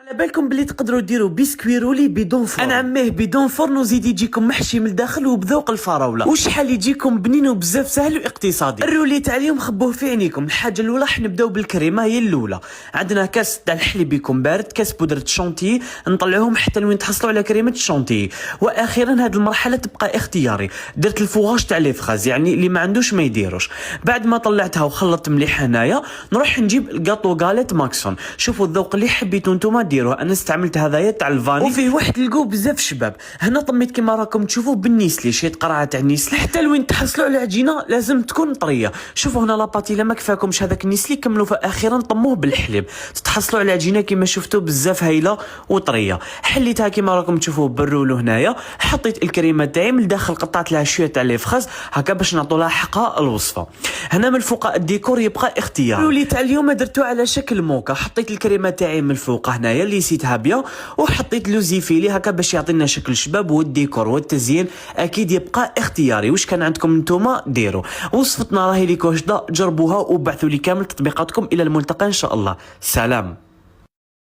على بالكم بلي تقدروا ديروا بسكوي رولي بدون فرن. انا عميه بدون فرن وزيد يجيكم محشي من الداخل وبذوق الفراوله وشحال يجيكم بنين وبزاف سهل واقتصادي. الرولي تاع اليوم خبوه في عينيكم. الحاجه الاولى راح نبداو بالكريمه، هي الاولى. عندنا كاس تاع الحليب يكون بارد، كاس بودره شونتي، نطلعوهم حتى لوين تحصلوا على كريمه الشونتي. واخيرا هذه المرحله تبقى اختياري، درت الفواج تاع لي فخاز، يعني اللي ما عندوش ما يديروش. بعد ما طلعتها وخلطت مليح هنايا نروح نجيب الكاطو غاليت ماكسون. شوفوا الذوق اللي حبيتو نتوما ديروه، انا استعملت هذايا تاع الفاني وفيه واحد تلقوه بزاف شباب. هنا طميت كيما راكم تشوفوا بالنيسلي، شيت قرعه تاع النيسلي حتى لوين تحصلوا على عجينه لازم تكون طريه. شوفوا هنا لاباطي الا ما كفاكمش هذاك النيسلي كملوا فاخيرا طموه بالحليب، تتحصلوا على عجينه كيما شفتوا بزاف هايله وطريه. حليتها كيما راكم تشوفوا بالرولو هنايا، حطيت الكريمه تاعي من الداخل، قطعت لها شويه تاع لي فخاز هكا باش نعطوا لها حقها الوصفه. هنا من الفوق الديكور يبقى اختيار. الرولي تاع اليوم درتو على شكل موكا، حطيت الكريمه تاعي من الفوق هنايا اللي نسيتها بيان، وحطيت لوزيفيلي هكا باش يعطينا شكل شباب، والديكور والتزيين اكيد يبقى اختياري. واش كان عندكم نتوما ديروا. وصفتنا راهي ليك واجده، جربوها وبعثوا لي كامل تطبيقاتكم. الى الملتقى ان شاء الله. سلام.